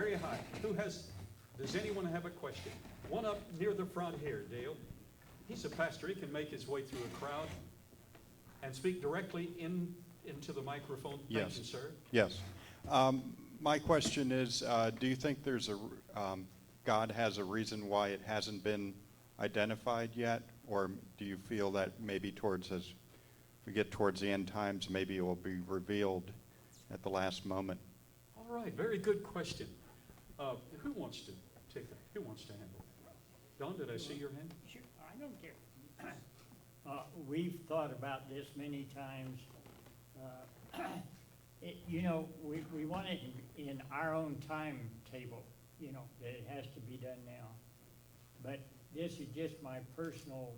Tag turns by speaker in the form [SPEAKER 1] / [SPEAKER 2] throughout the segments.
[SPEAKER 1] very high. Does anyone have a question? One up near the front here, Dale. He's a pastor. He can make his way through a crowd and speak directly into the microphone.
[SPEAKER 2] Yes.
[SPEAKER 1] Thank you, sir.
[SPEAKER 2] Yes. My question is, do you think God has a reason why it hasn't been identified yet? Or do you feel that maybe as we get towards the end times, maybe it will be revealed at the last moment?
[SPEAKER 1] All right, very good question. Who wants to take that? Who wants to handle it? Don, did I see your hand?
[SPEAKER 3] Sure, I don't care. We've thought about this many times. We want it in our own timetable, that it has to be done now. But this is just my personal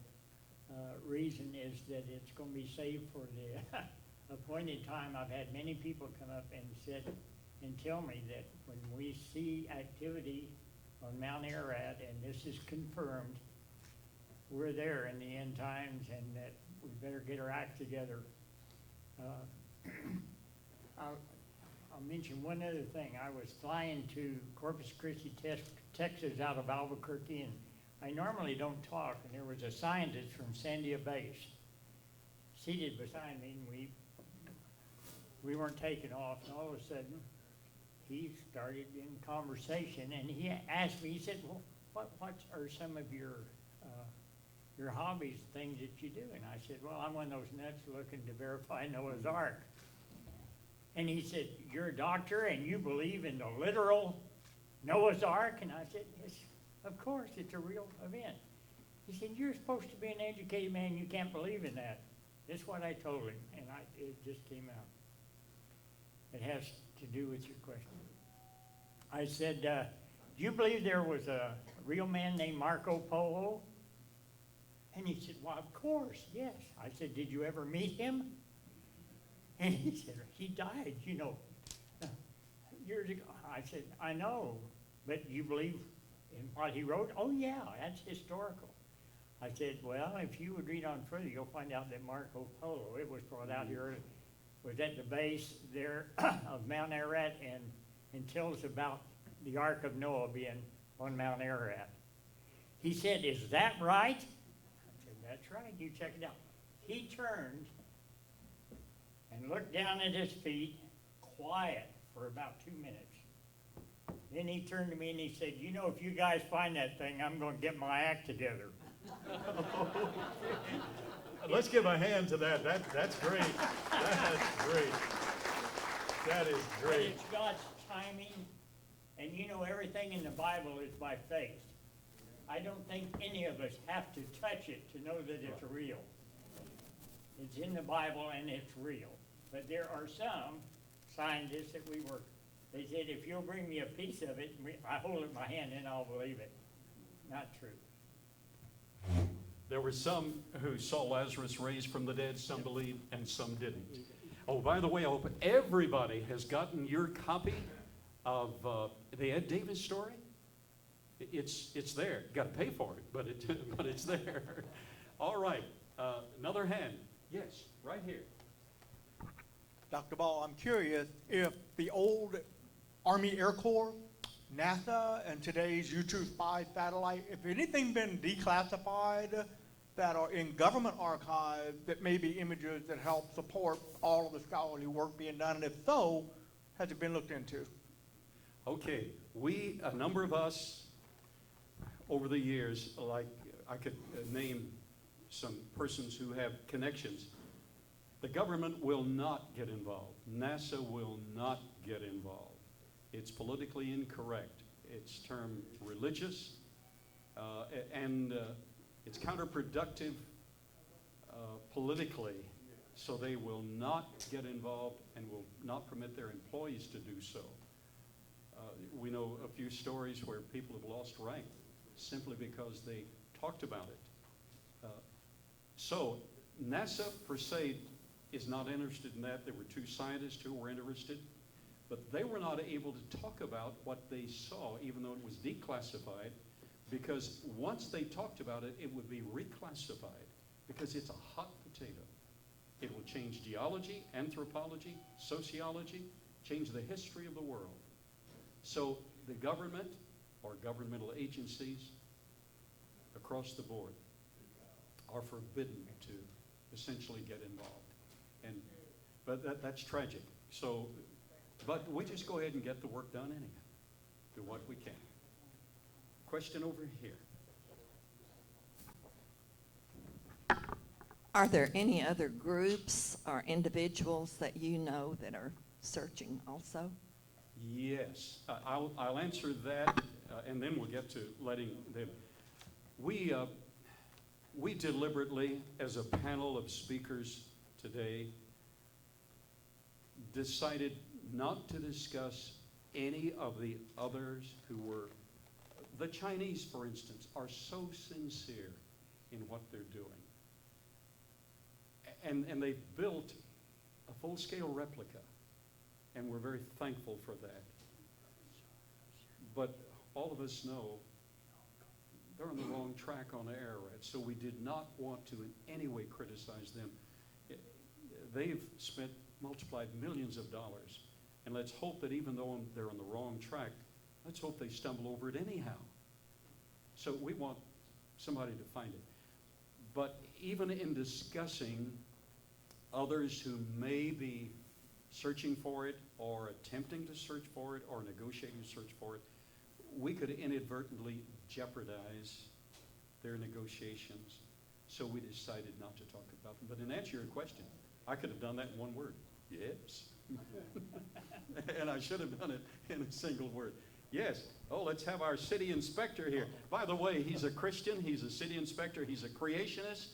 [SPEAKER 3] reason is that it's going to be saved for the appointed time. I've had many people come up and said and tell me that when we see activity on Mount Ararat, and this is confirmed, we're there in the end times, and that we better get our act together. I'll mention one other thing. I was flying to Corpus Christi, Texas, out of Albuquerque, and I normally don't talk, and there was a scientist from Sandia Base seated beside me, and we weren't taking off, and all of a sudden, he started in conversation, and he asked me, he said, well, what are some of your hobbies, things that you do? And I said, well, I'm one of those nuts looking to verify Noah's Ark. And he said, you're a doctor and you believe in the literal Noah's Ark? And I said, yes, of course, it's a real event. He said, you're supposed to be an educated man, you can't believe in that. That's what I told him, and it just came out. It has to do with your question. I said, do you believe there was a real man named Marco Polo? And he said, well, of course, yes. I said, did you ever meet him? And he said, he died, years ago. I said, I know, but you believe in what he wrote? Oh, yeah, that's historical. I said, well, if you would read on further, you'll find out that Marco Polo, it was brought out here, was at the base there of Mount Ararat and tells about the Ark of Noah being on Mount Ararat. He said, is that right? I said, that's right, you check it out. He turned and looked down at his feet, quiet for about 2 minutes. Then he turned to me and he said, if you guys find that thing, I'm going to get my act together.
[SPEAKER 1] Let's give a hand to that. That's great. That's great. That is
[SPEAKER 3] But
[SPEAKER 1] great.
[SPEAKER 3] it's God's timing, and everything in the Bible is by faith. I don't think any of us have to touch it to know that it's real. It's in the Bible and it's real. But there are some scientists that we work. They said, if you'll bring me a piece of it, I hold it in my hand, then I'll believe it. Not true.
[SPEAKER 1] There were some who saw Lazarus raised from the dead, some believed, and some didn't. Oh, by the way, I hope everybody has gotten your copy of the Ed Davis story. It's there. You got to pay for it, but it's there. All right, another hand. Yes, right here.
[SPEAKER 4] Dr. Ball, I'm curious if the old Army Air Corps, NASA, and today's U-2 satellite, if anything been declassified that are in government archives that may be images that help support all of the scholarly work being done, and if so, has it been looked into?
[SPEAKER 1] Okay, a number of us over the years, like I could name some persons who have connections. The government will not get involved. NASA will not get involved. It's politically incorrect. It's termed religious, and it's counterproductive politically, so they will not get involved and will not permit their employees to do so. We know a few stories where people have lost rank simply because they talked about it. So NASA per se is not interested in that. There were two scientists who were interested, but they were not able to talk about what they saw, even though it was declassified, because once they talked about it, it would be reclassified, because it's a hot potato. It will change geology, anthropology, sociology, change the history of the world. So the government or governmental agencies across the board are forbidden to essentially get involved. But that's tragic. So, but we just go ahead and get the work done anyhow. Do what we can. Question over here.
[SPEAKER 5] Are there any other groups or individuals that you know that are searching also?
[SPEAKER 1] Yes, I'll answer that, and then we'll get to letting them. We deliberately, as a panel of speakers today, decided not to discuss any of the others who were, the Chinese, for instance, are so sincere in what they're doing. And they've built a full-scale replica, and we're very thankful for that. But all of us know they're on the wrong track on Ararat, so we did not want to in any way criticize them. They've multiplied millions of dollars, and let's hope that even though they're on the wrong track, let's hope they stumble over it anyhow. So we want somebody to find it. But even in discussing others who may be searching for it or attempting to search for it or negotiating to search for it, we could inadvertently jeopardize their negotiations. So we decided not to talk about them. But in answer to your question, I could have done that in one word. Yes. And I should have done it in a single word. Yes. Oh, let's have our city inspector here. By the way, he's a Christian. He's a city inspector. He's a creationist.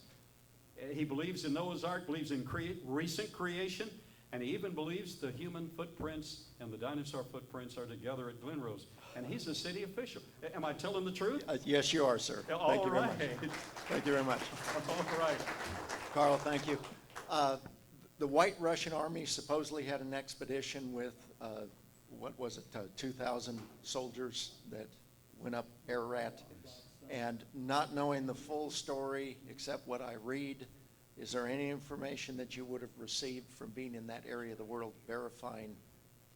[SPEAKER 1] He believes in Noah's Ark, believes in recent creation, and he even believes the human footprints and the dinosaur footprints are together at Glen Rose. And he's a city official. Am I telling the truth?
[SPEAKER 6] Yes, you are, sir.
[SPEAKER 1] All
[SPEAKER 6] Thank you very
[SPEAKER 1] right.
[SPEAKER 6] much. Thank you very much.
[SPEAKER 1] All right.
[SPEAKER 6] Carl, thank you. The White Russian Army supposedly had an expedition with, 2,000 soldiers that went up Ararat. And not knowing the full story, except what I read, is there any information that you would have received from being in that area of the world verifying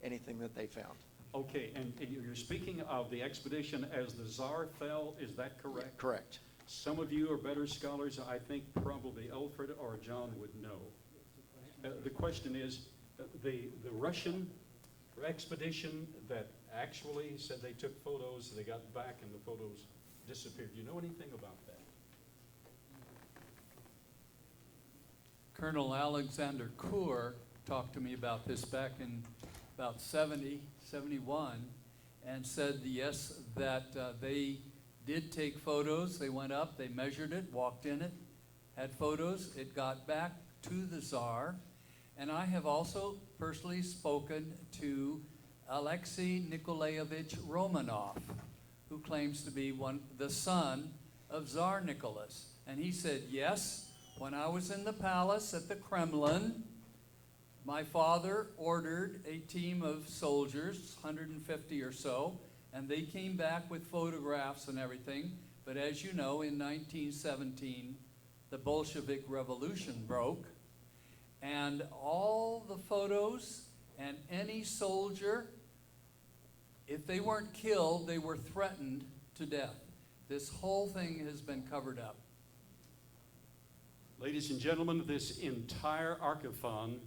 [SPEAKER 6] anything that they found?
[SPEAKER 1] Okay, and you're speaking of the expedition as the Tsar fell, is that correct?
[SPEAKER 6] Correct.
[SPEAKER 1] Some of you are better scholars. I think probably Alfred or John would know. The question is, the Russian expedition that actually said they took photos, they got back and the photos disappeared. Do you know anything about that?
[SPEAKER 7] Colonel Alexander Coor talked to me about this back in about 70, 71, and said, yes, that they did take photos. They went up, they measured it, walked in it, had photos. It got back to the Tsar. And I have also personally spoken to Alexei Nikolaevich Romanov, who claims to be the son of Tsar Nicholas. And he said, yes, when I was in the palace at the Kremlin, my father ordered a team of soldiers, 150 or so, and they came back with photographs and everything. But as you know, in 1917, the Bolshevik Revolution broke, and all the photos and any soldier, if they weren't killed, they were threatened to death. This whole thing has been covered up.
[SPEAKER 1] Ladies and gentlemen, this entire Ark-A-Thon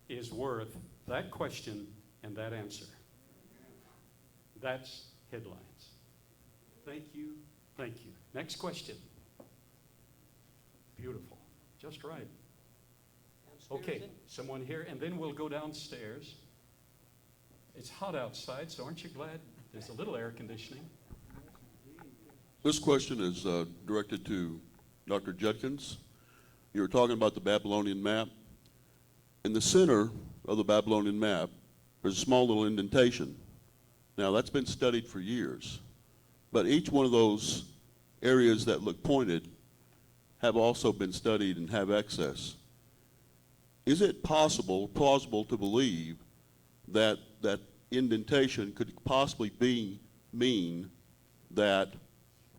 [SPEAKER 1] is worth that question and that answer. That's headlines. Thank you. Thank you. Next question. Beautiful. Just right. Okay, someone here, and then we'll go downstairs. It's hot outside, so aren't you glad there's a little air conditioning?
[SPEAKER 8] This question is directed to Dr. Judkins. You were talking about the Babylonian map. In the center of the Babylonian map, there's a small little indentation. Now, that's been studied for years, but each one of those areas that look pointed have also been studied and have excess. Is it plausible to believe that that indentation could possibly mean that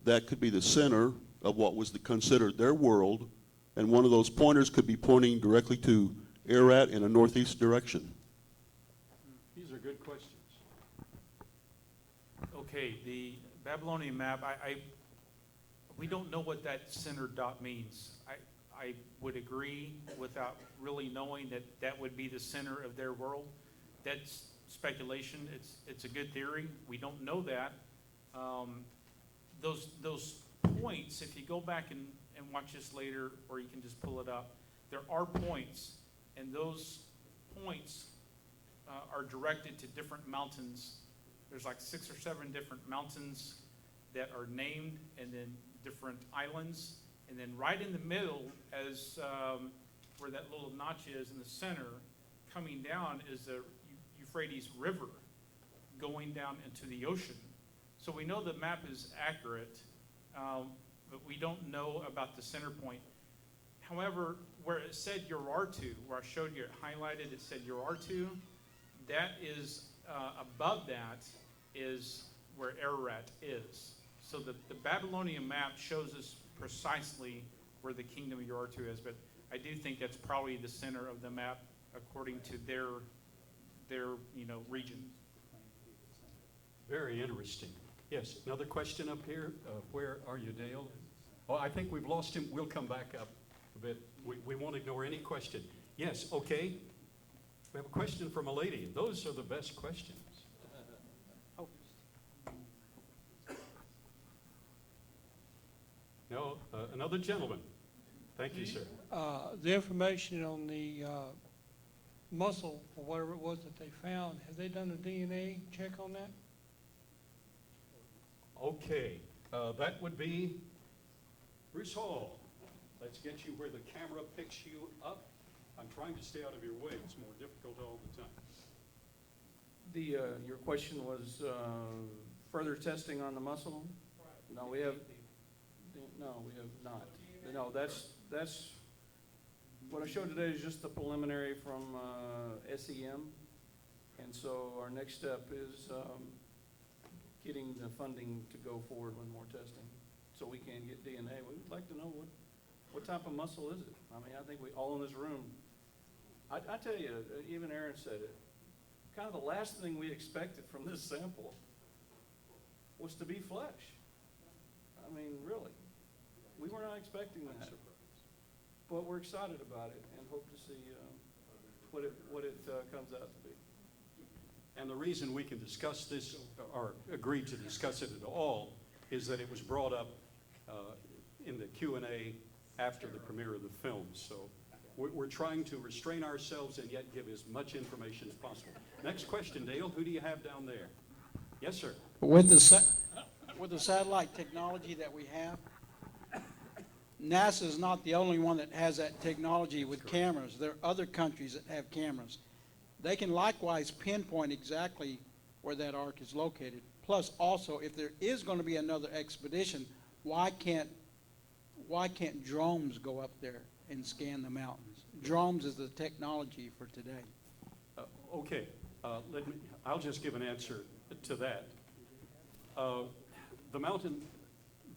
[SPEAKER 8] that could be the center of what was considered their world, and one of those pointers could be pointing directly to Ararat in a northeast direction?
[SPEAKER 1] These are good questions.
[SPEAKER 9] Okay, the Babylonian map, we don't know what that center dot means. I would agree without really knowing that that would be the center of their world. That's speculation. It's a good theory. We don't know that. Those points, if you go back and watch this later, or you can just pull it up, there are points, and those points are directed to different mountains. There's like 6 or 7 different mountains that are named, and then different islands. And then right in the middle, as where that little notch is in the center, coming down is the Euphrates River going down into the ocean. So we know the map is accurate, but we don't know about the center point. However, where it said Urartu, where I showed you it highlighted, it said Urartu, that is, above that is where Ararat is. So the Babylonian map shows us precisely where the kingdom of Urartu is, but I do think that's probably the center of the map according to their region.
[SPEAKER 1] Very interesting. Yes, another question up here. Where are you, Dale? Oh, I think we've lost him. We'll come back up a bit. We won't ignore any question. Yes, okay. We have a question from a lady. Those are the best questions. No, another gentleman. Thank you, sir.
[SPEAKER 10] The information on the muscle or whatever it was that they found, have they done a DNA check on that?
[SPEAKER 1] Okay, that would be Bruce Hall. Let's get you where the camera picks you up. I'm trying to stay out of your way. It's more difficult all the time.
[SPEAKER 11] Your question was further testing on the muscle? No, we have not. No, that's what I showed today is just the preliminary from SEM, and so our next step is getting the funding to go forward with more testing, so we can get DNA. We'd like to know what type of muscle is it. I mean, I think we all in this room. I tell you, even Aaron said it. Kind of the last thing we expected from this sample was to be flesh. I mean, really. We were not expecting that, but we're excited about it and hope to see what it comes out to be.
[SPEAKER 1] And the reason we can discuss this, or agree to discuss it at all, is that it was brought up in the Q&A after the premiere of the film. So we're trying to restrain ourselves and yet give as much information as possible. Next question, Dale. Who do you have down there? Yes, sir.
[SPEAKER 12] With the satellite technology that we have, NASA is not the only one that has that technology with cameras. There are other countries that have cameras. They can likewise pinpoint exactly where that ark is located. Plus, also, if there is going to be another expedition, why can't drones go up there and scan the mountains? Drones is the technology for today.
[SPEAKER 1] Okay, I'll just give an answer to that. The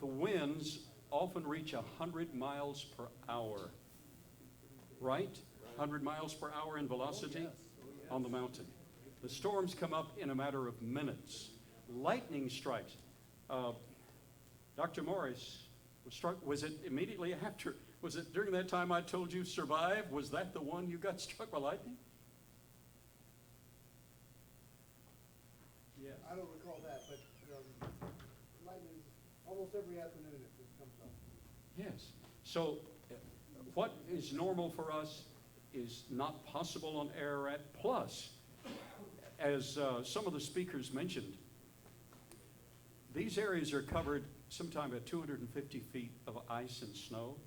[SPEAKER 1] winds often reach 100 miles per hour, right? 100 miles per hour in velocity on the mountain. The storms come up in a matter of minutes. Lightning strikes. Dr. Morris was struck, was it immediately after? Was it during that time I told you survive? Was that the one you got struck by lightning?
[SPEAKER 13] Yeah, I don't recall that, but lightning, almost every afternoon it comes up.
[SPEAKER 1] Yes. So what is normal for us is not possible on Ararat. Plus, as some of the speakers mentioned, these areas are covered sometime at 250 feet of ice and snow.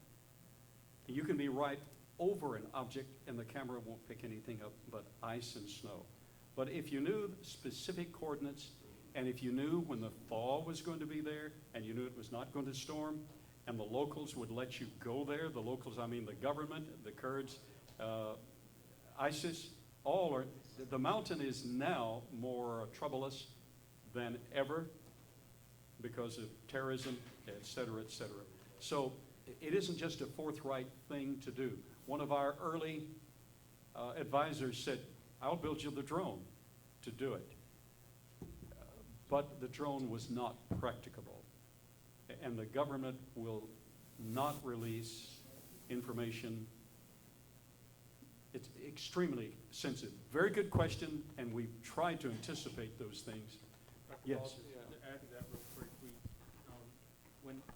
[SPEAKER 1] You can be right over an object and the camera won't pick anything up but ice and snow. But if you knew specific coordinates, and if you knew when the thaw was going to be there, and you knew it was not going to storm, and the locals would let you go there, the locals, I mean the government, the Kurds, ISIS, all are, the mountain is now more troublous than ever because of terrorism, et cetera, et cetera. So it isn't just a forthright thing to do. One of our early advisors said, I'll build you the drone to do it. but the drone was not practicable. And the government will not release information. It's extremely sensitive. Very good question, and we've tried to anticipate those things. Yes.
[SPEAKER 9] To add to that real quick,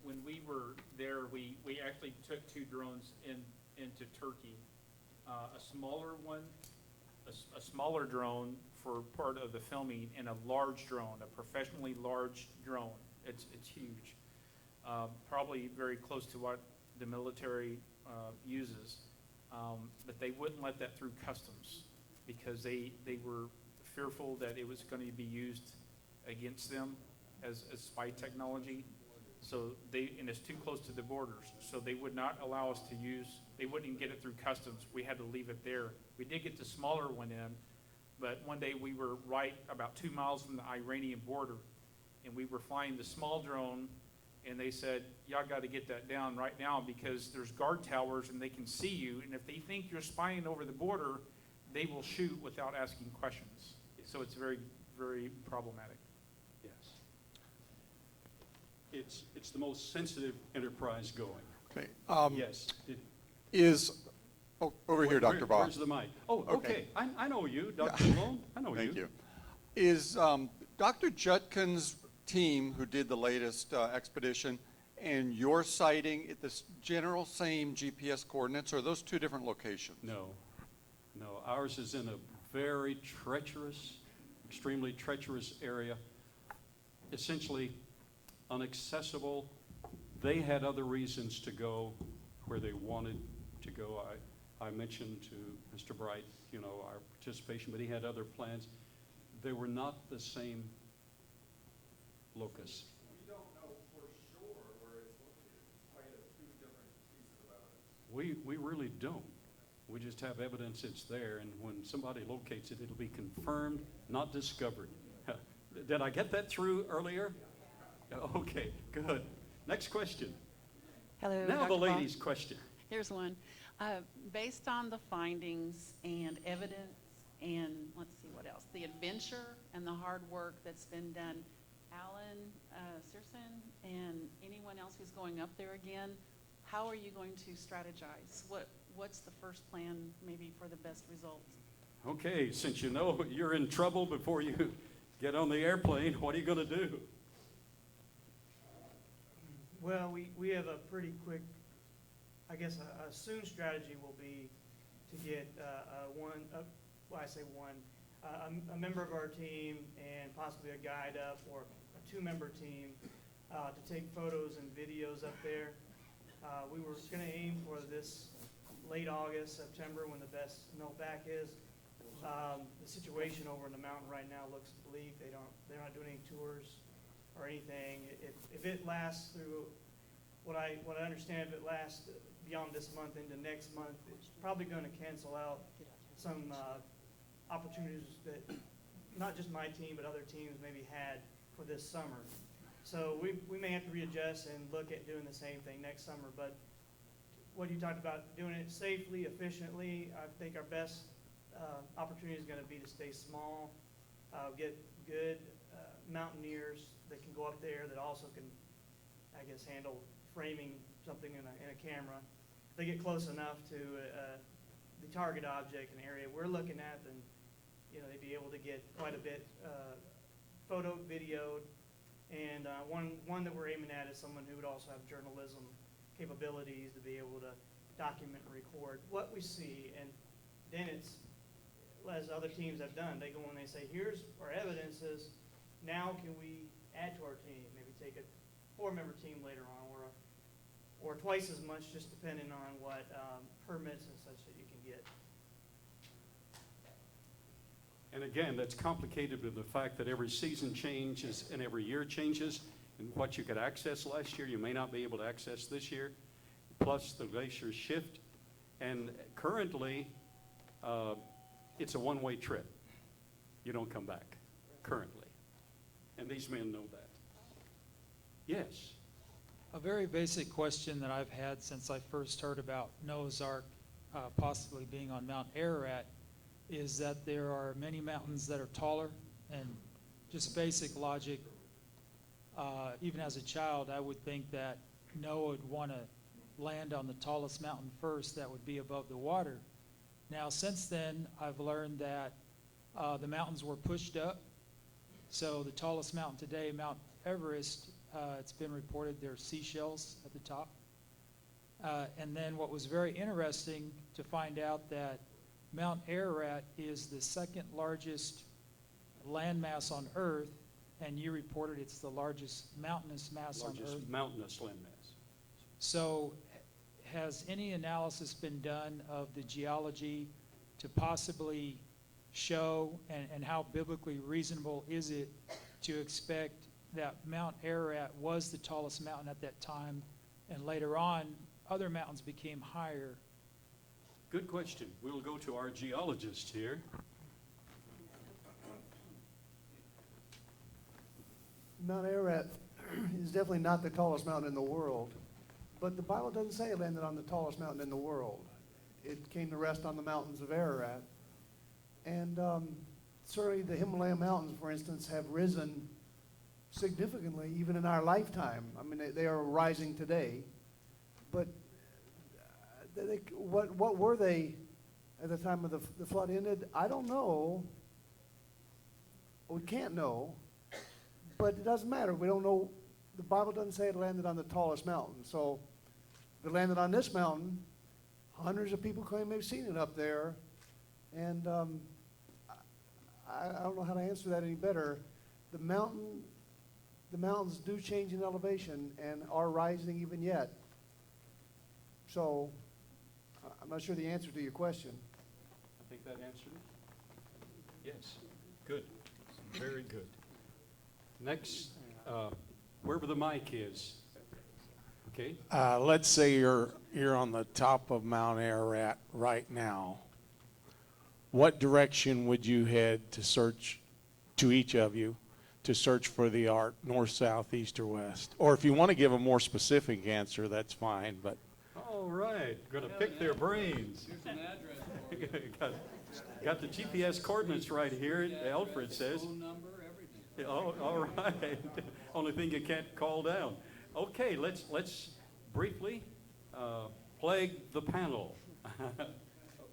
[SPEAKER 9] when we were there, we actually took 2 drones into Turkey. A smaller one, a smaller drone for part of the filming, and a large drone, a professionally large drone. It's huge. Probably very close to what the military uses. But they wouldn't let that through customs because they were fearful that it was going to be used against them as spy technology. So and it's too close to the borders. So they would not allow us to use, they wouldn't even get it through customs. We had to leave it there. We did get the smaller one in, but one day we were right about 2 miles from the Iranian border, and we were flying the small drone, and they said, y'all got to get that down right now because there's guard towers and they can see you, and if they think you're spying over the border, they will shoot without asking questions. So it's very, very problematic.
[SPEAKER 1] Yes. It's the most sensitive enterprise going.
[SPEAKER 2] Okay.
[SPEAKER 1] Yes.
[SPEAKER 2] Over here, Dr. Ball.
[SPEAKER 1] Where's the mic? Oh, okay. I know you, Dr. Malone. I know you.
[SPEAKER 2] Thank you. Is Dr. Judkin's team, who did the latest expedition, and your sighting at the general same GPS coordinates, or are those 2 different locations?
[SPEAKER 1] No. Ours is in a very treacherous, extremely treacherous area, essentially inaccessible. They had other reasons to go where they wanted to go. I mentioned to Mr. Bright, our participation, but he had other plans. They were not the same locus.
[SPEAKER 2] We don't know for sure where it's located. Quite a few different pieces of evidence.
[SPEAKER 1] We really don't. We just have evidence it's there, and when somebody locates it, it'll be confirmed, not discovered. Did I get that through earlier? Okay, good. Next question.
[SPEAKER 14] Hello,
[SPEAKER 1] Now
[SPEAKER 14] Dr.
[SPEAKER 1] the
[SPEAKER 14] Ball.
[SPEAKER 1] ladies' question.
[SPEAKER 14] Here's one. Based on the findings and evidence and, let's see what else, the adventure and the hard work that's been done, Alan Searson and anyone else who's going up there again, how are you going to strategize? What's the first plan maybe for the best results?
[SPEAKER 1] Okay, since you know you're in trouble before you get on the airplane, what are you going to do?
[SPEAKER 13] Well, we have a pretty quick, I guess a soon strategy will be to get a member of our team and possibly a guide up, or a 2-member team to take photos and videos up there. We were going to aim for this late August, September, when the best melt back is. The situation over in the mountain right now looks bleak. They're not doing any tours or anything. If it lasts through, what I understand, if it lasts beyond this month into next month, it's probably going to cancel out some opportunities that not just my team, but other teams maybe had for this summer. So we may have to readjust and look at doing the same thing next summer. But what you talked about, doing it safely, efficiently, I think our best opportunity is going to be to stay small, get good mountaineers that can go up there that also can, I guess, handle framing something in a camera. If they get close enough to the target object and area we're looking at, then they'd be able to get quite a bit photo, videoed. And one that we're aiming at is someone who would also have journalism capabilities to be able to document and record what we see. And then it's, as other teams have done, they go and they say, here's our evidences, now can we add to our team, maybe take a 4-member team later on, or twice as much, just depending on what permits and such that you can get.
[SPEAKER 1] And again, that's complicated with the fact that every season changes and every year changes. And what you could access last year, you may not be able to access this year. Plus, the glaciers shift. And currently, it's a one-way trip. You don't come back, currently. And these men know that. Yes.
[SPEAKER 15] A very basic question that I've had since I first heard about Noah's Ark possibly being on Mount Ararat is that there are many mountains that are taller and just basic logic, even as a child, I would think that Noah would want to land on the tallest mountain first that would be above the water. Now, since then, I've learned that the mountains were pushed up. So the tallest mountain today, Mount Everest, it's been reported there's seashells at the top. And then what was very interesting to find out that Mount Ararat is the second largest landmass on Earth, and you reported it's the largest mountainous mass on Earth.
[SPEAKER 1] Largest mountainous landmass.
[SPEAKER 15] So has any analysis been done of the geology to possibly show, and how biblically reasonable is it to expect that Mount Ararat was the tallest mountain at that time, and later on, other mountains became higher?
[SPEAKER 1] Good question. We'll go to our geologist here.
[SPEAKER 16] Mount Ararat is definitely not the tallest mountain in the world, but the Bible doesn't say it landed on the tallest mountain in the world. It came to rest on the mountains of Ararat. And certainly the Himalaya mountains, for instance, have risen significantly even in our lifetime. I mean, they are rising today. But what were they at the time of the flood ended? I don't know. We can't know. But it doesn't matter. We don't know. The Bible doesn't say it landed on the tallest mountain. So if it landed on this mountain, hundreds of people claim they've seen it up there. And I don't know how to answer that any better. The mountains do change in elevation and are rising even yet. So I'm not sure the answer to your question.
[SPEAKER 1] I think that answered it. Yes. Good. Very good. Next, wherever the mic is. Okay.
[SPEAKER 17] Let's say you're on the top of Mount Ararat right now. What direction would you head to search, to each of you, to search for the Ark? North, south, east, or west? Or if you want to give a more specific answer, that's fine. But
[SPEAKER 1] All right. Going to pick their brains.
[SPEAKER 7] Here's an address.
[SPEAKER 1] Got the GPS coordinates right here, Alfred says.
[SPEAKER 7] Phone number, everything.
[SPEAKER 1] Oh, all right. Only thing you can't call down. Okay, let's briefly plague the panel.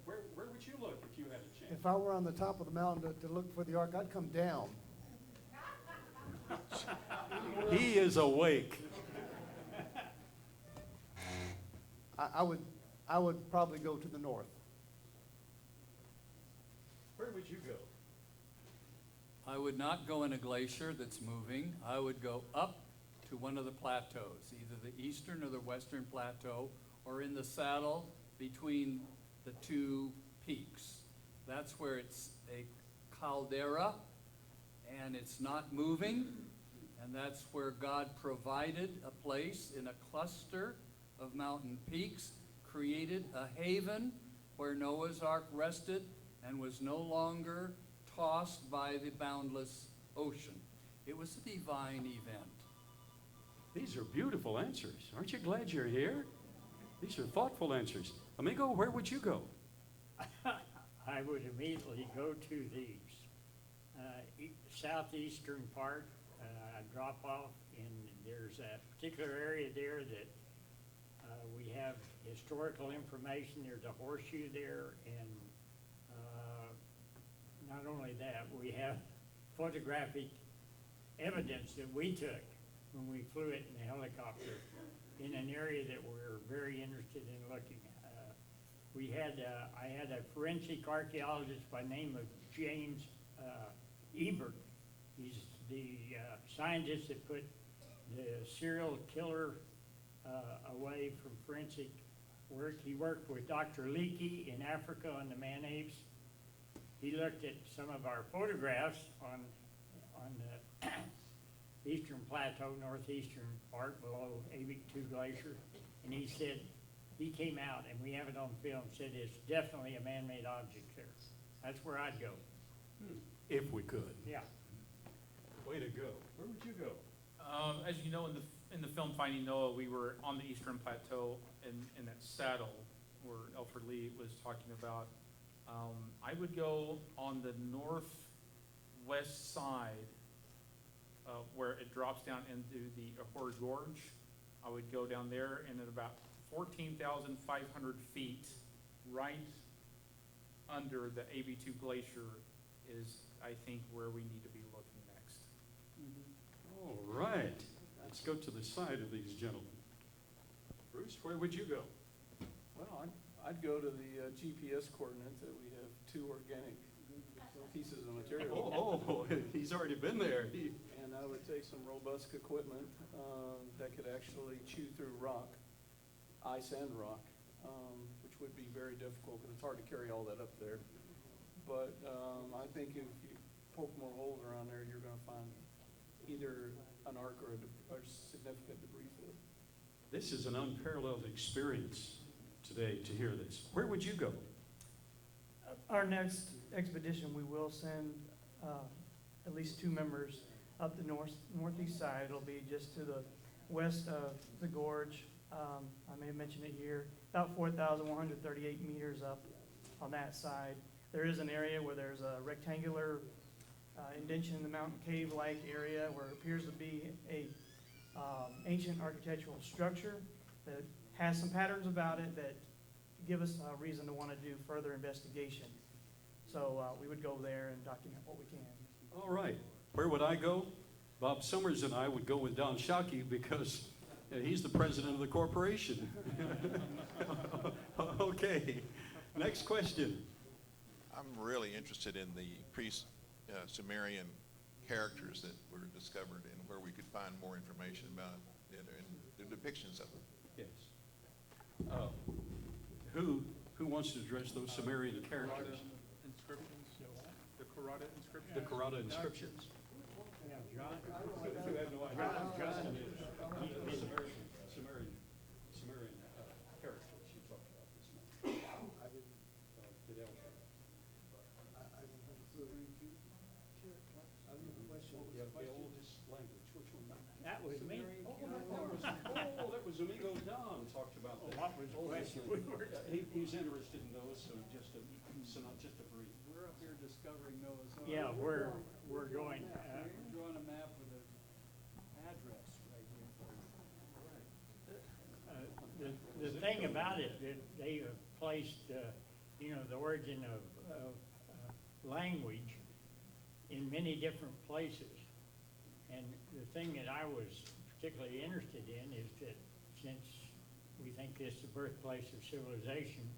[SPEAKER 1] Where would you look if you had a chance?
[SPEAKER 16] If I were on the top of the mountain to look for the Ark, I'd come down.
[SPEAKER 1] He is awake.
[SPEAKER 16] I would probably go to the north.
[SPEAKER 1] Where would you go?
[SPEAKER 7] I would not go in a glacier that's moving. I would go up to one of the plateaus, either the eastern or the western plateau, or in the saddle between the two peaks. That's where it's a caldera, and it's not moving, and that's where God provided a place in a cluster of mountain peaks, created a haven where Noah's Ark rested and was no longer tossed by the boundless ocean. It was a divine event.
[SPEAKER 1] These are beautiful answers. Aren't you glad you're here? These are thoughtful answers. Amigo, where would you go?
[SPEAKER 3] I would immediately go to the southeastern part, drop off, and there's a particular area there that we have historical information. There's a horseshoe there, and not only that, we have photographic evidence that we took when we flew it in the helicopter in an area that we're very interested in looking at. I had a forensic archaeologist by the name of James Ebert. He's the scientist that put the serial killer away from forensic work. He worked with Dr. Leakey in Africa on the man-apes. He looked at some of our photographs on the eastern plateau, northeastern part below Abiq-2 Glacier, and he said, he came out, and we have it on film, said it's definitely a man-made object there. That's where I'd go.
[SPEAKER 1] If we could.
[SPEAKER 3] Yeah.
[SPEAKER 1] Way to go. Where would you go?
[SPEAKER 9] As you know, in the film Finding Noah, we were on the eastern plateau in that saddle where Alfred Lee was talking about. I would go on the northwest side where it drops down into the Ahor Gorge. I would go down there, and at about 14,500 feet, right under the AB2 glacier is, I think, where we need to be looking next.
[SPEAKER 1] All right, let's go to the side of these gentlemen. Bruce, where would you go?
[SPEAKER 11] Well, I'd go to the GPS coordinate that we have 2 organic pieces of material.
[SPEAKER 1] Oh, he's already been there.
[SPEAKER 11] And I would take some robust equipment that could actually chew through rock, ice and rock, which would be very difficult because it's hard to carry all that up there. But I think if you poke more holes around there, you're going to find either an arc or a significant debris field.
[SPEAKER 1] This is an unparalleled experience today to hear this. Where would you go?
[SPEAKER 13] Our next expedition, we will send at least 2 members up the northeast side. It'll be just to the west of the gorge. I may have mentioned it here, about 4,138 meters up on that side. There is an area where there's a rectangular indention in the mountain cave-like area where it appears to be a ancient architectural structure that has some patterns about it that give us a reason to want to do further investigation. So we would go there and document what we can.
[SPEAKER 1] All right. Where would I go? Bob Summers and I would go with Don Shockey because he's the president of the corporation. Okay. Next question.
[SPEAKER 18] I'm really interested in the pre-Sumerian characters that were discovered and where we could find more information about it and the depictions of them.
[SPEAKER 1] Yes. Who wants to address those Sumerian characters?
[SPEAKER 9] Inscriptions? The Karada inscriptions?
[SPEAKER 1] The Karada inscriptions. Sumerian characters you talked about this morning. The oldest language, which one?
[SPEAKER 3] That was me.
[SPEAKER 1] That was Amigo Don talked about that.
[SPEAKER 3] What was the question?
[SPEAKER 1] He's interested in those, so not just a brief.
[SPEAKER 15] We're up here discovering Noah's Ark.
[SPEAKER 3] Yeah, we're going,
[SPEAKER 15] We're drawing a map with an address right here.
[SPEAKER 3] the thing about it, that they have placed, the origin of language in many different places. And the thing that I was particularly interested in is that since we think this is the birthplace of civilization,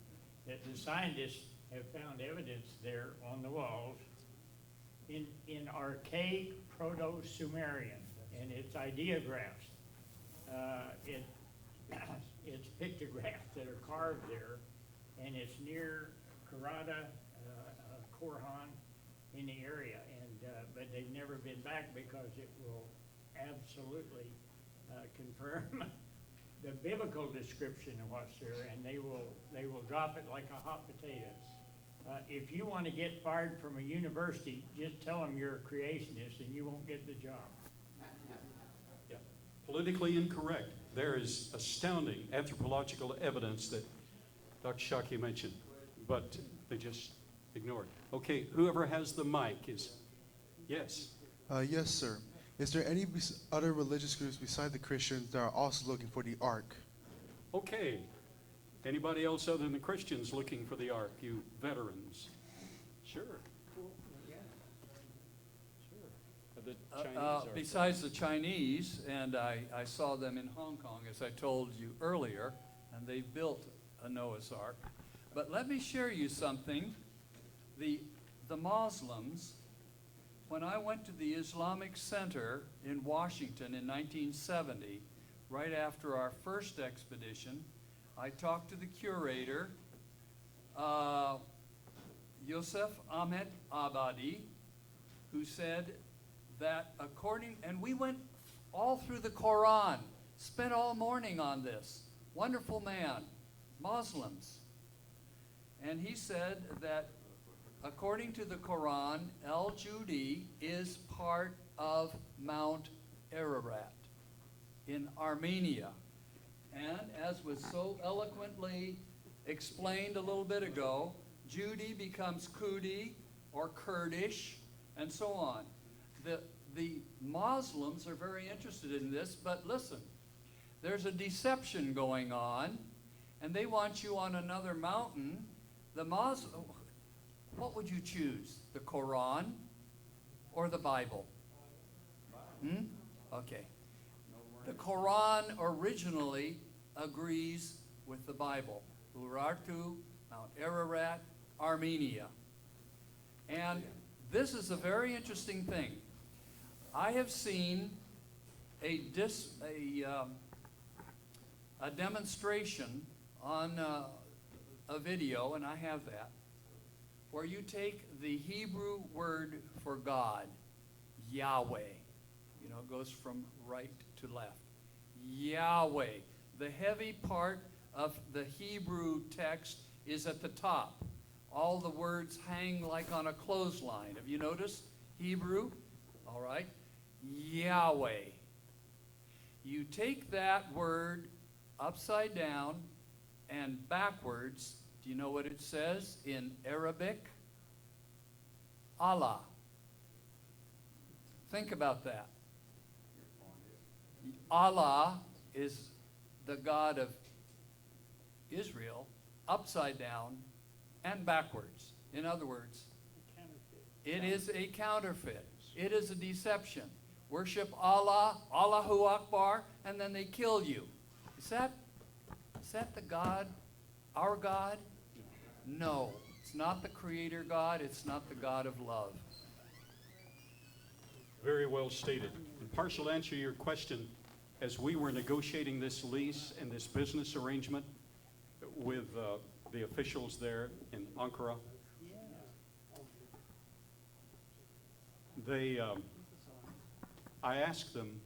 [SPEAKER 3] that the scientists have found evidence there on the walls in archaic Proto-Sumerian, and it's ideographs. It's pictographs that are carved there, and it's near Karada, Korhan, in the area, but they've never been back because it will absolutely confirm the biblical description of what's there, and they will drop it like a hot potato. If you want to get fired from a university, just tell them you're a creationist and you won't get the job.
[SPEAKER 1] Yeah. Politically incorrect. There is astounding anthropological evidence that Dr. Shockey mentioned, but they just ignore it. Okay, whoever has the mic is, yes.
[SPEAKER 19] Yes, sir. Is there any other religious groups besides the Christians that are also looking for the Ark?
[SPEAKER 1] Okay. Anybody else other than the Christians looking for the Ark, you veterans? Sure. The Chinese are
[SPEAKER 7] besides the Chinese, and I saw them in Hong Kong, as I told you earlier, and they built a Noah's Ark. But let me share you something. The Muslims, when I went to the Islamic Center in Washington in 1970, right after our first expedition, I talked to the curator, Yosef Ahmed Abadi, who said that and we went all through the Quran, spent all morning on this. Wonderful man, Muslims. And he said that according to the Quran, El Judi is part of Mount Ararat in Armenia. And as was so eloquently explained a little bit ago, Judi becomes Kudi or Kurdish, and so on. the Muslims are very interested in this, but listen, there's a deception going on, and they want you on another mountain. What would you choose, the Quran or the Bible? Okay. The Quran originally agrees with the Bible. Urartu, Mount Ararat, Armenia. And this is a very interesting thing. I have seen a demonstration on a video, and I have that, where you take the Hebrew word for God, Yahweh. You know, it goes from right to left. Yahweh. The heavy part of the Hebrew text is at the top. All the words hang like on a clothesline. Have you noticed Hebrew? All right. Yahweh. You take that word upside down and backwards. Do you know what it says in Arabic? Allah. Think about that. Allah is the God of Israel, upside down and backwards. In other words, it is a counterfeit. It is a deception. Worship Allah, Allahu Akbar, and then they kill you. Is that the God, our God? No, it's not the Creator God. It's not the God of love.
[SPEAKER 1] Very well stated. In partial answer to your question, as we were negotiating this lease and this business arrangement with the officials there in Ankara, I asked them,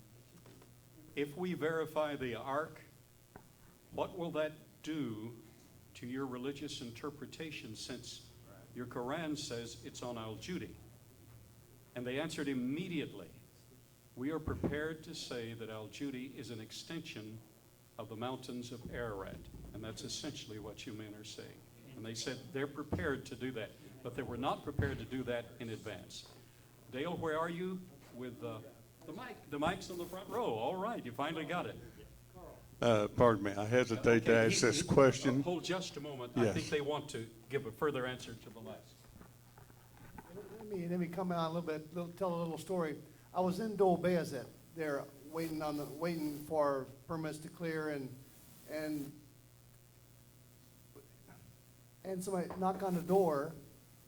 [SPEAKER 1] if we verify the Ark, what will that do to your religious interpretation, since your Quran says it's on Al-Judi? And they answered immediately, we are prepared to say that Al-Judi is an extension of the mountains of Ararat. And that's essentially what you men are saying. And they said they're prepared to do that, but they were not prepared to do that in advance. Dale, where are you with the mic? The mic's on the front row. All right, you finally got it.
[SPEAKER 20] Pardon me, I hesitate to ask this question.
[SPEAKER 1] Hold just a moment.
[SPEAKER 20] Yes.
[SPEAKER 1] I think they want to give a further answer to the last.
[SPEAKER 16] Let me come out a little bit, tell a little story. I was in Dole Bayazet there waiting for permits to clear, and somebody knocked on the door,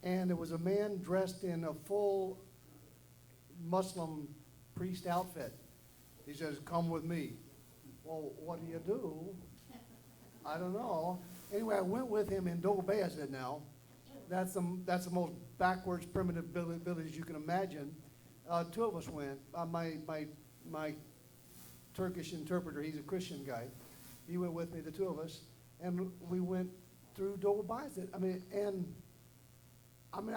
[SPEAKER 16] and there was a man dressed in a full Muslim priest outfit. He says, "Come with me." Well, what do you do? I don't know. Anyway, I went with him in Dole Bayazet now. That's the most backwards, primitive village you can imagine. Two of us went. My Turkish interpreter, he's a Christian guy. He went with me, the two of us, and we went through Dole Bayazet. I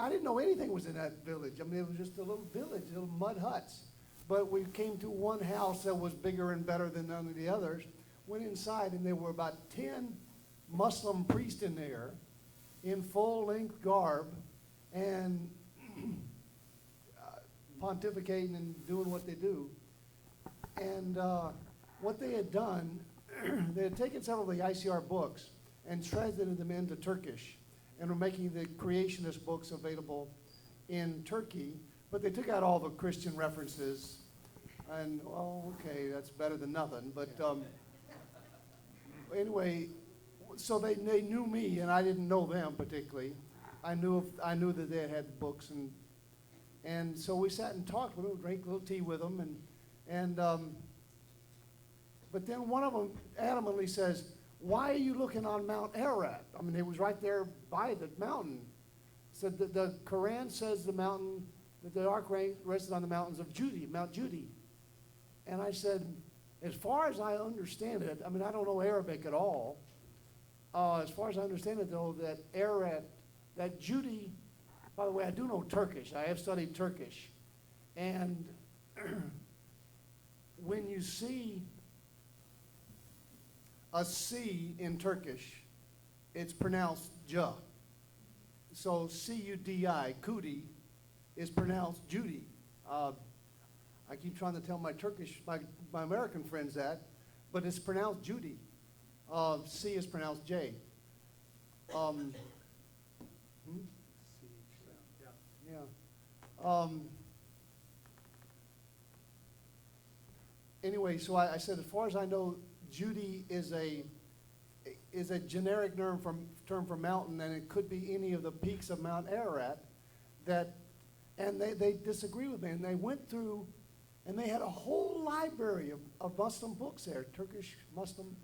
[SPEAKER 16] didn't know anything was in that village. It was just a little village, little mud huts. But we came to one house that was bigger and better than none of the others. Went inside, and there were about 10 Muslim priests in there in full-length garb and pontificating and doing what they do. And what they had done, they had taken several of the ICR books and translated them into Turkish, and were making the creationist books available in Turkey, but they took out all the Christian references, and, well, okay, that's better than nothing, but anyway, so they knew me, and I didn't know them particularly. I knew that they had the books, and so we sat and talked with them, drank a little tea with them, but then one of them adamantly says, "Why are you looking on Mount Ararat?" It was right there by the mountain. Said that the Quran says the mountain, that the Ark rested on the mountains of Mount Judi. And I said, as far as I understand it, I don't know Arabic at all. As far as I understand it, though, that Ararat, that Judi, by the way, I do know Turkish. I have studied Turkish. And when you see a C in Turkish, it's pronounced J. So C-U-D-I, Kudi, is pronounced Judy. I keep trying to tell my my American friends that, but it's pronounced Judy. C is pronounced J. Yeah. Anyway, so I said, as far as I know, Judy is a generic term for mountain, and it could be any of the peaks of Mount Ararat. And they disagree with me, and they went through, and they had a whole library of Muslim books there, Turkish, Muslim,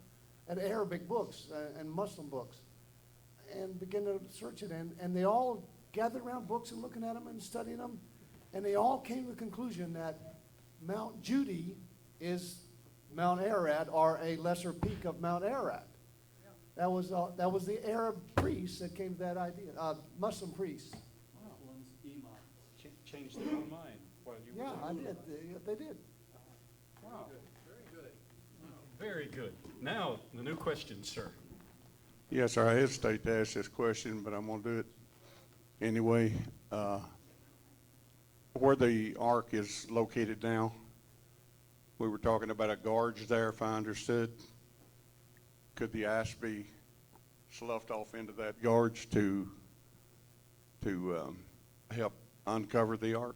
[SPEAKER 16] and Arabic books, and Muslim books, and began to search it, and they all gathered around books and looking at them and studying them, and they all came to the conclusion that Mount Judy is Mount Ararat, or a lesser peak of Mount Ararat. That was the Arab priests that came to that idea, Muslim priests.
[SPEAKER 1] Muslims, imams, changed their own mind while you were
[SPEAKER 16] Yeah, I
[SPEAKER 1] there.
[SPEAKER 16] did. They did.
[SPEAKER 1] Wow. Very good. Very good. Now, the new question, sir.
[SPEAKER 20] Yes, sir, I hesitate to ask this question, but I'm going to do it anyway. Where the Ark is located now, we were talking about a gorge there, if I understood. Could the ice be sloughed off into that gorge to help uncover the Ark?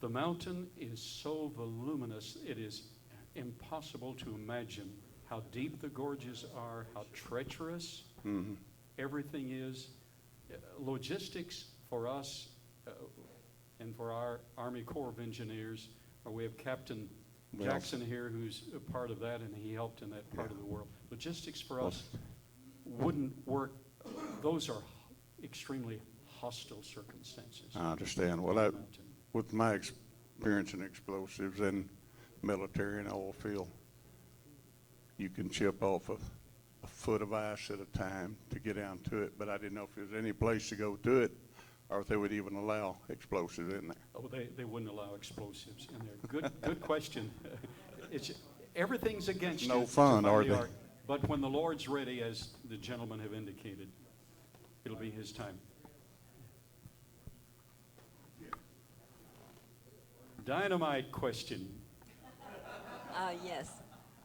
[SPEAKER 1] The mountain is so voluminous, it is impossible to imagine how deep the gorges are, how treacherous everything is. Logistics for us and for our Army Corps of Engineers, we have Captain Jackson here, who's a part of that, and he helped in that part of the world. Logistics for us wouldn't work. Those are extremely hostile circumstances.
[SPEAKER 20] I understand. Well, with my experience in explosives and military and oil field, you can chip off a foot of ice at a time to get down to it, but I didn't know if there was any place to go to it or if they would even allow explosives in there.
[SPEAKER 1] Oh, they wouldn't allow explosives in there. Good question. Everything's against
[SPEAKER 20] No
[SPEAKER 1] you.
[SPEAKER 20] fun, are they?
[SPEAKER 1] But when the Lord's ready, as the gentlemen have indicated, it'll be his time. Dynamite question.
[SPEAKER 21] Yes,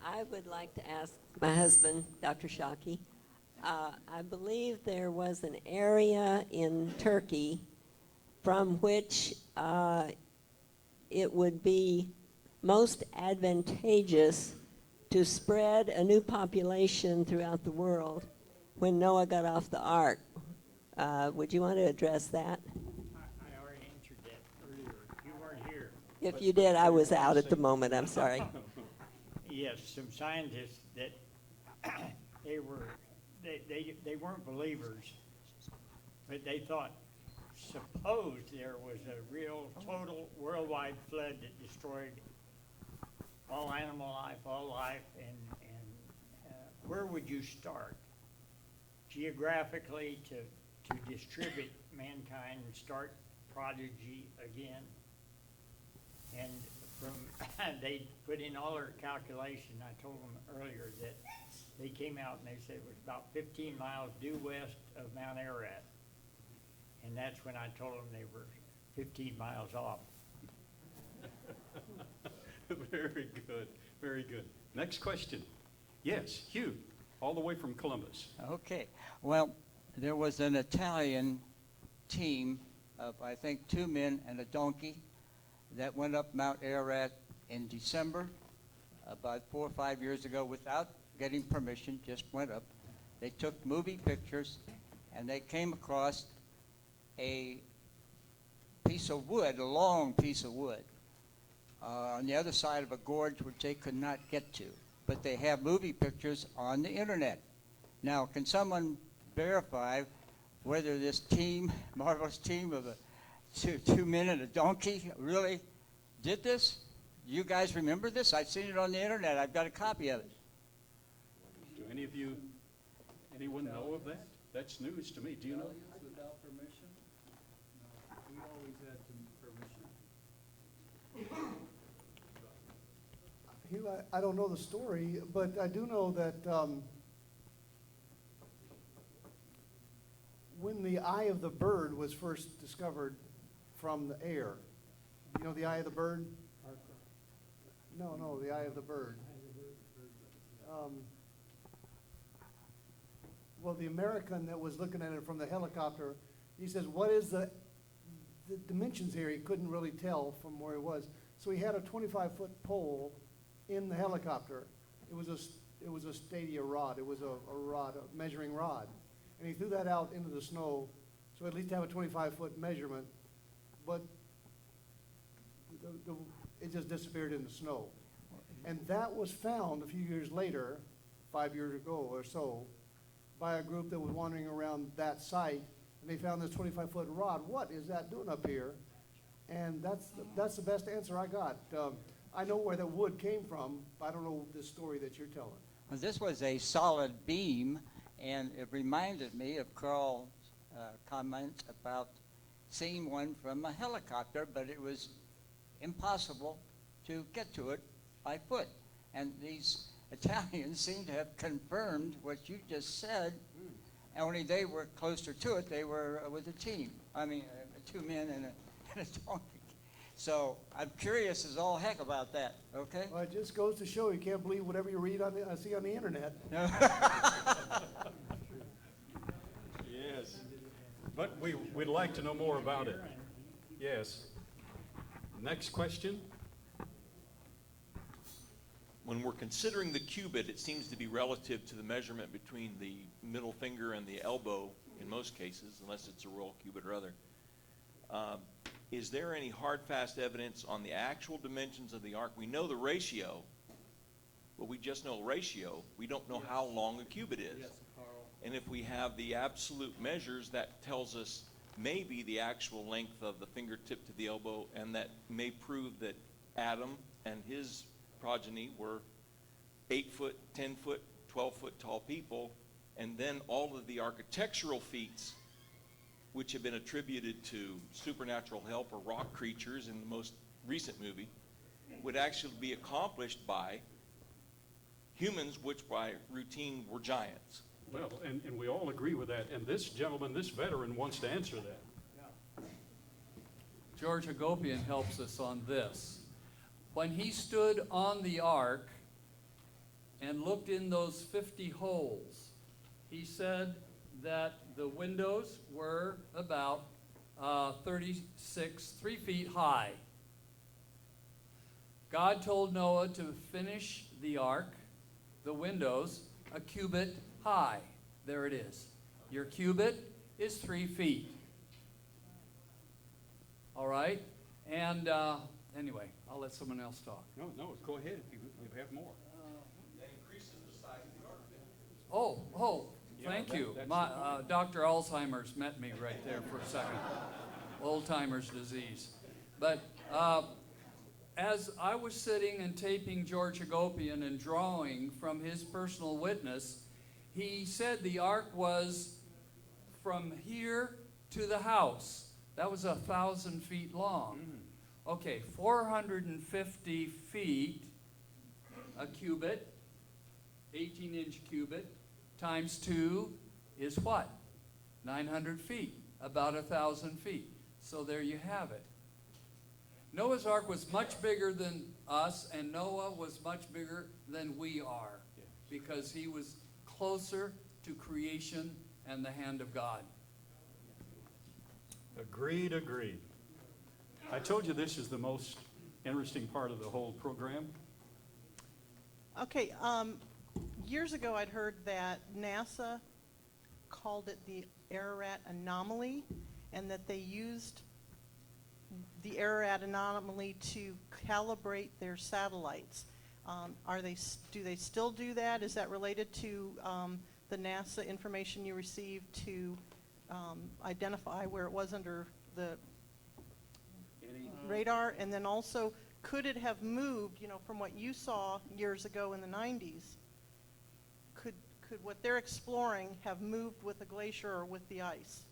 [SPEAKER 21] I would like to ask my husband, Dr. Shockey. I believe there was an area in Turkey from which it would be most advantageous to spread a new population throughout the world when Noah got off the ark. Would you want to address that?
[SPEAKER 3] I already answered that earlier. You weren't here.
[SPEAKER 21] If you did, I was out at the moment. I'm sorry.
[SPEAKER 3] Yes, some scientists that they weren't believers, but they thought, suppose there was a real total worldwide flood that destroyed all animal life, all life, and where would you start geographically to distribute mankind and start prodigy again? And they put in all their calculation. I told them earlier that they came out and they said it was about 15 miles due west of Mount Ararat. And that's when I told them they were 15 miles off.
[SPEAKER 1] Very good, very good. Next question. Yes, Hugh, all the way from Columbus.
[SPEAKER 12] Okay. Well, there was an Italian team of, I think, 2 men and a donkey that went up Mount Ararat in December, about 4 or 5 years ago, without getting permission, just went up. They took movie pictures, and they came across a piece of wood, a long piece of wood, on the other side of a gorge which they could not get to. But they have movie pictures on the internet. Now, can someone verify whether this team, marvelous team of two men and a donkey, really did this? You guys remember this? I've seen it on the internet. I've got a copy of it.
[SPEAKER 1] Do anyone know of that? That's news to me. Do you know?
[SPEAKER 7] Without permission? No, we always had permission.
[SPEAKER 16] Hugh, I don't know the story, but I do know that when the eye of the bird was first discovered from the air, You know the eye of the bird? No, the eye of the bird. Well, the American that was looking at it from the helicopter, he says, what is the dimensions here? He couldn't really tell from where he was. So he had a 25-foot pole in the helicopter. It was a stadia rod. It was a measuring rod. And he threw that out into the snow, so at least have a 25-foot measurement. But it just disappeared in the snow. And that was found a few years later, 5 years ago or so, by a group that was wandering around that site, and they found this 25-foot rod. What is that doing up here? And that's the best answer I got. I know where the wood came from, but I don't know the story that you're telling.
[SPEAKER 4] Well, this was a solid beam, and it reminded me of Carl's comment about seeing one from a helicopter, but it was impossible to get to it by foot. And these Italians seem to have confirmed what you just said, only they were closer to it. They were with a team. I mean, 2 men and a donkey. So I'm curious as all heck about that, okay?
[SPEAKER 16] Well, it just goes to show you can't believe whatever you read see on the internet.
[SPEAKER 1] Yes, but we'd like to know more about it. Yes. Next question.
[SPEAKER 22] When we're considering the cubit, it seems to be relative to the measurement between the middle finger and the elbow in most cases, unless it's a royal cubit or other. Is there any hard, fast evidence on the actual dimensions of the ark? We know the ratio, but we just know ratio. We don't know how long a cubit is.
[SPEAKER 7] Yes, Carl.
[SPEAKER 22] And if we have the absolute measures, that tells us maybe the actual length of the fingertip to the elbow, and that may prove that Adam and his progeny were 8 foot, 10 foot, 12 foot tall people, and then all of the architectural feats which have been attributed to supernatural help or rock creatures in the most recent movie would actually be accomplished by humans, which by routine were giants.
[SPEAKER 1] Well, and we all agree with that. And this gentleman, this veteran, wants to answer that.
[SPEAKER 7] George Hagopian helps us on this. When he stood on the ark and looked in those 50 holes, he said that the windows were about 3 feet high. God told Noah to finish the ark, the windows, a cubit high. There it is. Your cubit is 3 feet. All right? And anyway, I'll let someone else talk.
[SPEAKER 1] No, go ahead if you have more.
[SPEAKER 22] That increases the size of the ark.
[SPEAKER 7] Oh, thank you. Dr. Alzheimer's met me right there for a second. Old-timer's disease. But as I was sitting and taping George Hagopian and drawing from his personal witness, he said the ark was from here to the house. That was 1,000 feet long. Okay, 450 feet, a cubit, 18-inch cubit, times 2 is what? 900 feet, about 1,000 feet. So there you have it. Noah's Ark was much bigger than us, and Noah was much bigger than we are, because he was closer to creation and the hand of God.
[SPEAKER 1] Agreed. I told you this is the most interesting part of the whole program.
[SPEAKER 23] Okay, years ago I'd heard that NASA called it the Ararat anomaly, and that they used the Ararat anomaly to calibrate their satellites. Do they still do that? Is that related to the NASA information you received to identify where it was under the radar? And then also, could it have moved, from what you saw years ago in the 90s? Could what they're exploring have moved with the glacier or with the ice?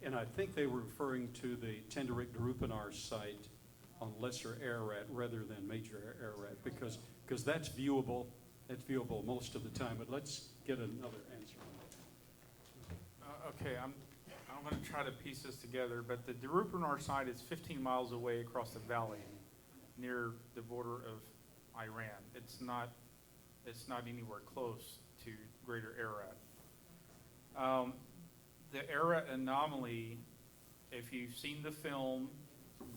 [SPEAKER 1] And I think they were referring to the Tenderich Drupenar site on Lesser Ararat rather than Major Ararat, because that's viewable. That's viewable most of the time. But let's get another answer.
[SPEAKER 9] Okay, I'm I'm gonna try to piece this together, but the Derupa side is 15 miles away across the valley, near the border of Iran. It's not anywhere close to Greater Ararat. The Ararat anomaly, if you've seen the film,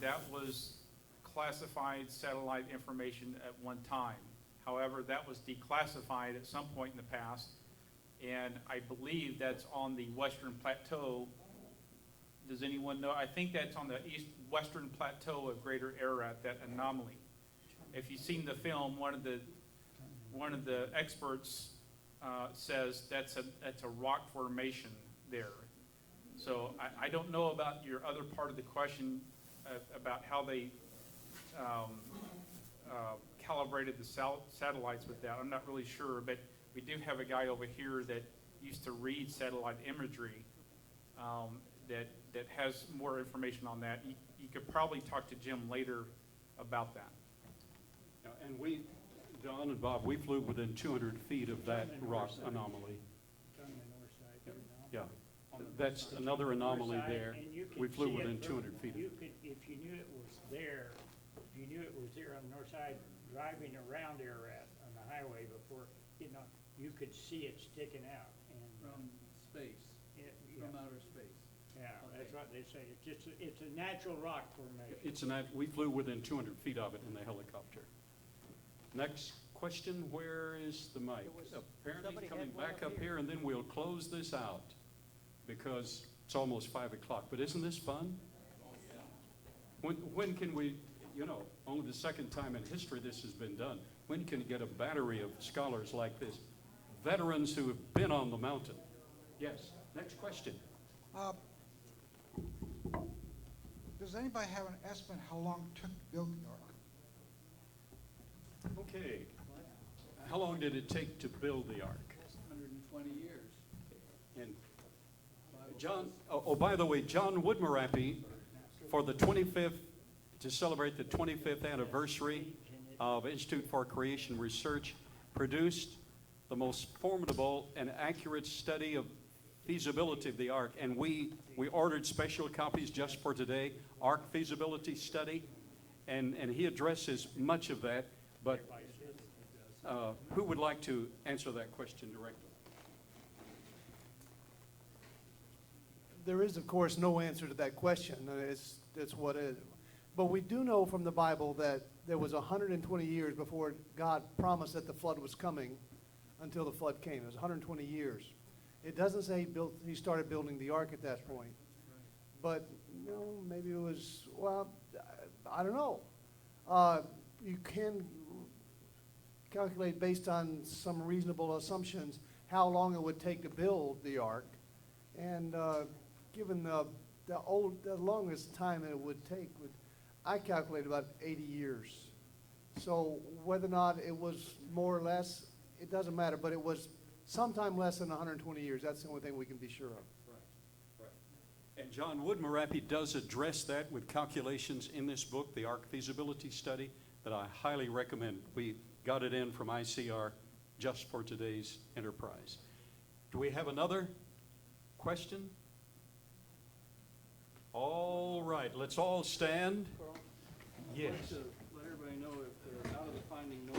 [SPEAKER 9] that was classified satellite information at one time. However, that was declassified at some point in the past, and I believe that's on the Western Plateau. Does anyone know? I think that's on the western plateau of Greater Ararat, that anomaly. If you've seen the film, one of the experts says that's a rock formation there. So I don't know about your other part of the question about how they calibrated the satellites with that. I'm not really sure, but we do have a guy over here that used to read satellite imagery that has more information on that. You could probably talk to Jim later about that.
[SPEAKER 1] Yeah, and we, John and Bob, we flew within 200 feet of that rock anomaly. Yeah, that's another anomaly there. We flew within 200 feet of it.
[SPEAKER 3] If you knew it was there, if you knew it was there on the north side, driving around Ararat on the highway before, you could see it sticking out.
[SPEAKER 7] From space, from outer space.
[SPEAKER 3] Yeah, that's what they say. It's a natural rock formation.
[SPEAKER 1] We flew within 200 feet of it in the helicopter. Next question, where is the mic? Apparently coming back up here, and then we'll close this out because it's almost 5 o'clock. But isn't this fun? When can we, only the second time in history this has been done. When can you get a battery of scholars like this? Veterans who have been on the mountain. Yes, next question.
[SPEAKER 5] Does anybody have an estimate how long it took to build the Ark?
[SPEAKER 1] Okay. How long did it take to build the Ark?
[SPEAKER 7] 120 years.
[SPEAKER 1] And John, by the way, John Woodmarappy, for the 25th, to celebrate the 25th anniversary of Institute for Creation Research, produced the most formidable and accurate study of feasibility of the Ark. And we ordered special copies just for today, Ark feasibility study, and he addresses much of that. But who would like to answer that question directly?
[SPEAKER 16] There is, of course, no answer to that question. It's what it is. But we do know from the Bible that there was 120 years before God promised that the flood was coming until the flood came. It was 120 years. It doesn't say he started building the Ark at that point. But, maybe it was, I don't know. You can calculate based on some reasonable assumptions how long it would take to build the Ark. And given the longest time it would take, I calculate about 80 years. So whether or not it was more or less, it doesn't matter, but it was sometime less than 120 years. That's the only thing we can be sure of.
[SPEAKER 1] Right. And John Woodmarappy does address that with calculations in this book, the Ark Feasibility Study, that I highly recommend. We got it in from ICR just for today's enterprise. Do we have another question? All right, let's all stand. Yes.
[SPEAKER 11] I'd like to let everybody know if out of the finding no